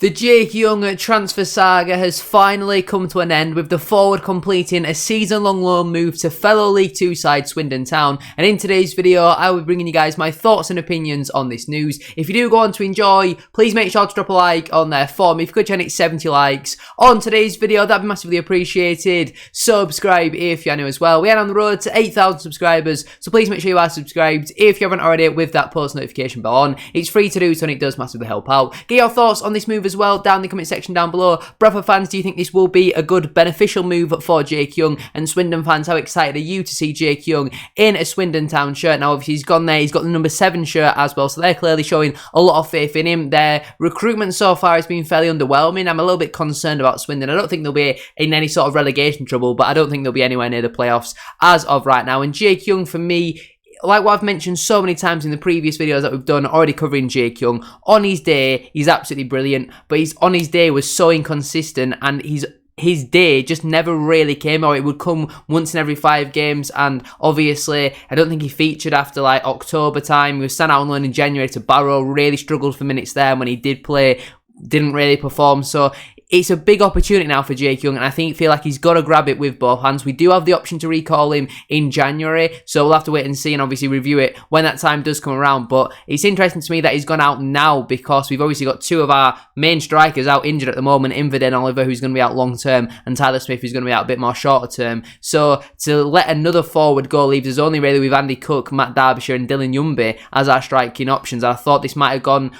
The Jake Young transfer saga has finally come to an end, with the forward completing a season-long loan move to fellow League 2 side Swindon Town. And in today's video, I will be bringing you guys my thoughts and opinions on this news. If you do go on to enjoy, please make sure to drop a like on there for me. If you could, hit 70 likes on today's video, that'd be massively appreciated. Subscribe if you're new as well. We are on the road to 8,000 subscribers, so please make sure you are subscribed if you haven't already, with that post notification bell on. It's free to do so, and it does massively help out. Get your thoughts on this move as well down in the comment section down below. Bradford fans, do you think this will be a good beneficial move for Jake Young? And Swindon fans, how excited are you to see Jake Young in a Swindon Town shirt? Now obviously he's gone there, he's got the number 7 shirt as well, so they're clearly showing a lot of faith in him. Their recruitment so far has been fairly underwhelming. I'm a little bit concerned about Swindon. I don't think they'll be in any sort of relegation trouble, but I don't think they'll be anywhere near the playoffs as of right now. And Jake Young, for me, like what I've mentioned so many times in the previous videos that we've done already covering Jake Young, on his day, he's absolutely brilliant, but on his day was so inconsistent, and his day just never really came, or it would come once in every 5 games. And obviously I don't think he featured after like October time. He was sent out on loan in January to Barrow, really struggled for minutes there, and when he did play, didn't really perform. So it's a big opportunity now for Jake Young, and I feel like he's got to grab it with both hands. We do have the option to recall him in January, so we'll have to wait and see, and obviously review it when that time does come around. But it's interesting to me that he's gone out now, because we've obviously got 2 of our main strikers out injured at the moment, Inverdin Oliver, who's going to be out long term, and Tyler Smith, who's going to be out a bit more shorter term. So to let another forward go leaves us only really with Andy Cook, Matt Derbyshire and Dylan Yumby as our striking options. I thought this might have gone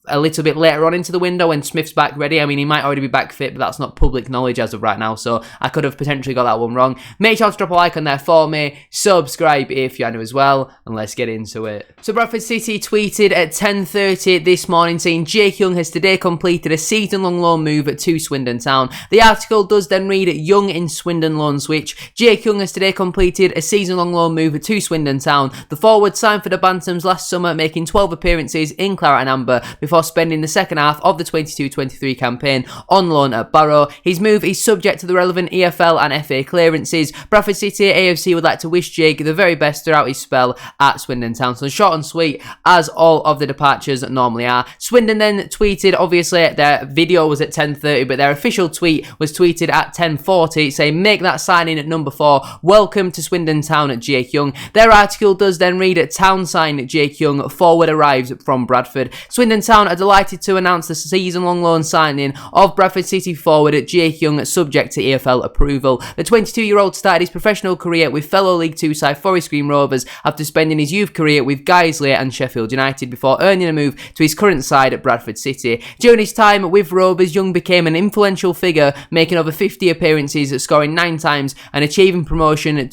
a little bit later on into the window when Smith's back ready. I mean, he might already be back fit, but that's not public knowledge as of right now, so I could have potentially got that one wrong. Make sure to drop a like on there for me, subscribe if you're new as well, and let's get into it. So Bradford City tweeted at 10:30 this morning saying Jake Young has today completed a season-long loan move to Swindon Town. The article does then read, Young in Swindon loan switch. Jake Young has today completed a season-long loan move to Swindon Town. The forward signed for the Bantams last summer, making 12 appearances in Claret and Amber before spending the second half of the 22-23 campaign on loan at Barrow. His move is subject to the relevant EFL and FA clearances. Bradford City AFC would like to wish Jake the very best throughout his spell at Swindon Town. So short and sweet, as all of the departures normally are. Swindon then tweeted, obviously their video was at 10:30, but their official tweet was tweeted at 10:40, saying make that signing at number 4. Welcome to Swindon Town at Jake Young. Their article does then read, Town sign Jake Young, forward arrives from Bradford. Swindon Town are delighted to announce the season-long loan signing of Bradford City forward Jake Young, subject to EFL approval. The 22-year-old started his professional career with fellow League 2 side Forest Green Rovers after spending his youth career with Guiseley and Sheffield United before earning a move to his current side at Bradford City. During his time with Rovers, Young became an influential figure, making over 50 appearances, scoring 9 times and achieving promotion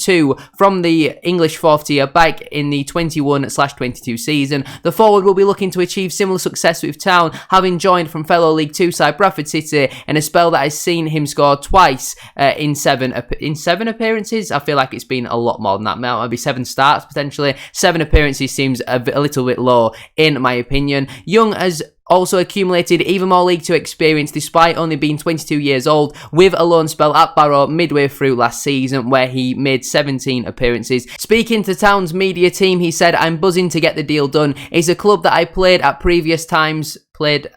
from the English 4th tier back in the 21/22 season. The forward will be looking to achieve similar success with Town, having joined from fellow League 2 side Bradford City in a spell that has seen him score twice in 7 appearances. I feel like it's been a lot more than that. Maybe 7 starts potentially. 7 appearances seems a little bit low in my opinion. Young has also accumulated even more League 2 experience despite only being 22 years old, with a loan spell at Barrow midway through last season where he made 17 appearances. Speaking to Town's media team, he said, I'm buzzing to get the deal done. It's a club that I played at previous times, that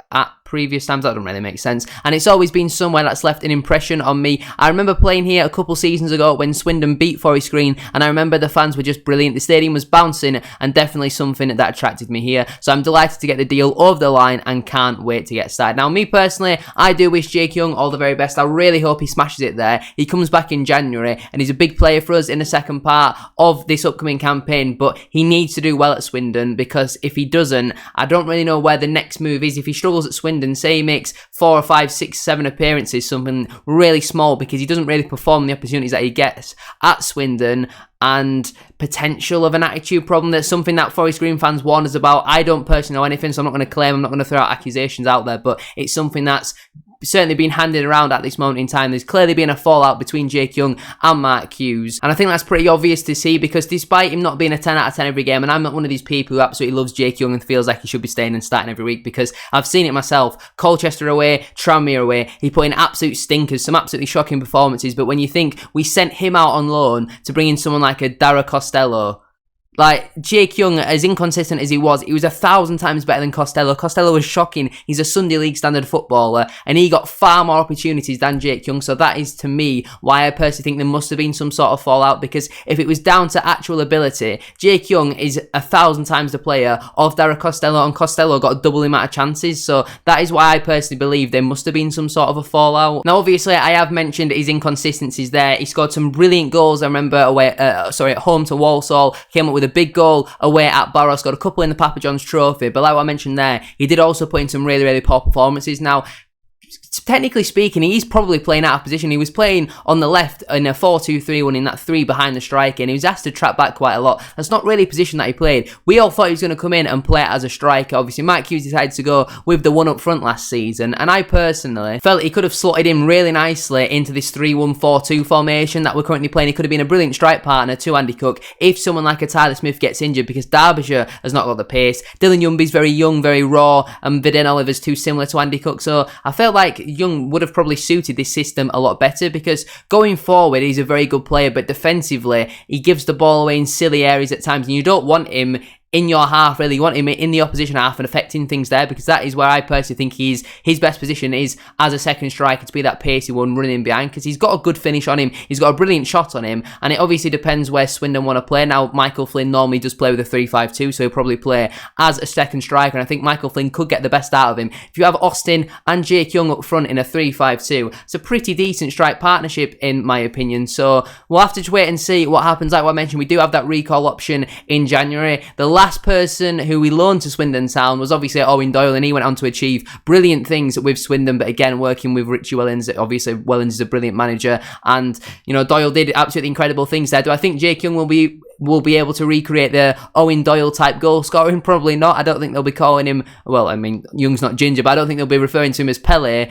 doesn't really make sense, and it's always been somewhere that's left an impression on me. I remember playing here a couple seasons ago when Swindon beat Forest Green, and I remember the fans were just brilliant. The stadium was bouncing, and definitely something that attracted me here, so I'm delighted to get the deal over the line and can't wait to get started. Now me personally, I do wish Jake Young all the very best. I really hope he smashes it there. He comes back in January and he's a big player for us in the second part of this upcoming campaign, but he needs to do well at Swindon, because if he doesn't, I don't really know where the next move is. If he struggles at Swindon, say he makes 4 or 5, 6, 7 appearances, something really small, because he doesn't really perform the opportunities that he gets at Swindon, and potential of an attitude problem, that's something that Forest Green fans warn us about. I don't personally know anything, so I'm not going to claim, I'm not going to throw out accusations out there, but it's something that's certainly been handed around at this moment in time. There's clearly been a fallout between Jake Young and Mark Hughes, and I think that's pretty obvious to see, because despite him not being a 10 out of 10 every game, and I'm not one of these people who absolutely loves Jake Young and feels like he should be staying and starting every week, because I've seen it myself. Colchester away, Tranmere away, he put in absolute stinkers, some absolutely shocking performances, but when you think we sent him out on loan to bring in someone like a Dara Costello, Like, Jake Young, as inconsistent as he was 1,000 times better than Costello. Costello was shocking. He's a Sunday League standard footballer, and he got far more opportunities than Jake Young. So that is, to me, why I personally think there must have been some sort of fallout, because if it was down to actual ability, Jake Young is 1,000 times the player of Dara Costello, and Costello got double the amount of chances. So that is why I personally believe there must have been some sort of a fallout. Now, obviously, I have mentioned his inconsistencies there. He scored some brilliant goals, I remember, at home to Walsall, came up with a big goal away at Barrow, scored a couple in the Papa John's Trophy, but like what I mentioned there, he did also put in some really, really poor performances. Now, technically speaking, he's probably playing out of position. He was playing on the left in a 4-2-3-1 in that 3 behind the striker, and he was asked to track back quite a lot. That's not really a position that he played. We all thought he was going to come in and play as a striker. Obviously, Mike Hughes decided to go with the one up front last season, and I personally felt he could have slotted in really nicely into this 3-1-4-2 formation that we're currently playing. He could have been a brilliant strike partner to Andy Cook if someone like a Tyler Smith gets injured, because Derbyshire has not got the pace. Dylan Youngby's very young, very raw, and Viden Oliver's too similar to Andy Cook, so I felt like Young would have probably suited this system a lot better, because going forward he's a very good player, but defensively he gives the ball away in silly areas at times, and you don't want him in your half, really. You want him in the opposition half and affecting things there, because that is where I personally think his best position is as a second striker, to be that pacey one running in behind, because he's got a good finish on him, he's got a brilliant shot on him, and it obviously depends where Swindon want to play. Now, Michael Flynn normally does play with a 3-5-2, so he'll probably play as a second striker, and I think Michael Flynn could get the best out of him. If you have Austin and Jake Young up front in a 3-5-2, it's a pretty decent strike partnership in my opinion, so we'll have to just wait and see what happens. Like what I mentioned, we do have that recall option in January. The last person who we loaned to Swindon Town was obviously Owen Doyle, and he went on to achieve brilliant things with Swindon, but again, working with Richie Wellens. Obviously, Wellens is a brilliant manager, and, you know, Doyle did absolutely incredible things there. Do I think Jake Young will be able to recreate the Owen Doyle type goal scoring? Probably not. I don't think they'll be calling him, well, I mean, Young's not ginger, but I don't think they'll be referring to him as Pele,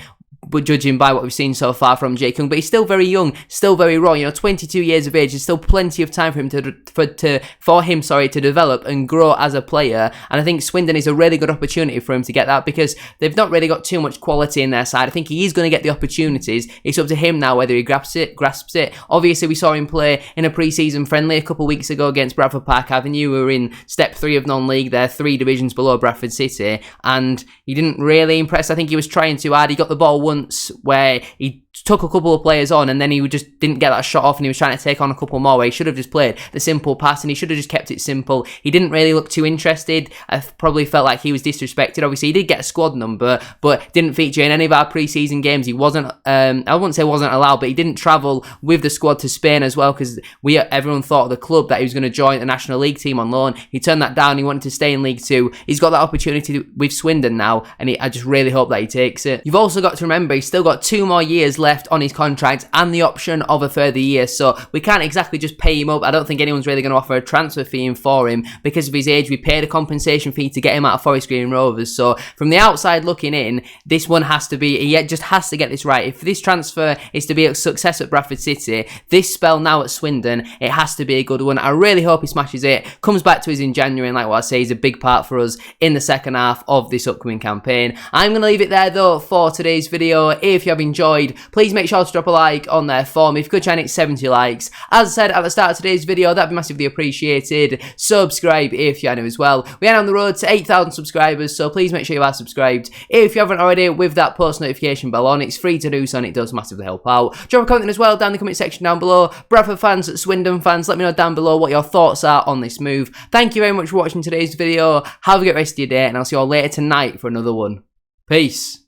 but judging by what we've seen so far from Jake Young. But he's still very young, still very raw. You know, 22 years of age. There's still plenty of time for him to develop and grow as a player. And I think Swindon is a really good opportunity for him to get that, because they've not really got too much quality in their side. I think he is going to get the opportunities. It's up to him now whether he grasps it. Obviously, we saw him play in a pre-season friendly a couple of weeks ago against Bradford Park Avenue. We were in step 3 of non-league. They're 3 divisions below Bradford City, and he didn't really impress. I think he was trying too hard. He got the ball once where he took a couple of players on, and then he just didn't get that shot off, and he was trying to take on a couple more where he should have just played the simple pass, and he should have just kept it simple. He didn't really look too interested. I probably felt like he was disrespected. Obviously, he did get a squad number, but didn't feature in any of our pre-season games. He wasn't, I wouldn't say wasn't allowed, but he didn't travel with the squad to Spain as well, because everyone thought at the club that he was going to join the National League team on loan. He turned that down. He wanted to stay in League 2. He's got that opportunity with Swindon now, and I just really hope that he takes it. You've also got to remember, he's still got 2 more years left on his contract and the option of a further year, so we can't exactly just pay him up. I don't think anyone's really going to offer a transfer fee in for him because of his age. We paid a compensation fee to get him out of Forest Green Rovers, so from the outside looking in, this one has to be, he just has to get this right. If this transfer is to be a success at Bradford City, this spell now at Swindon, it has to be a good one. I really hope he smashes it, comes back to us in January, and like what I say, he's a big part for us in the second half of this upcoming campaign. I'm going to leave it there though for today's video. If you have enjoyed, please make sure to drop a like on there for me. If you could try and hit 70 likes. As I said at the start of today's video, that'd be massively appreciated. Subscribe if you are new as well. We are on the road to 8,000 subscribers, so please make sure you are subscribed. If you haven't already, with that post notification bell on, it's free to do so, and it does massively help out. Drop a comment as well down in the comment section down below. Bradford fans, Swindon fans, let me know down below what your thoughts are on this move. Thank you very much for watching today's video. Have a good rest of your day, and I'll see you all later tonight for another one. Peace.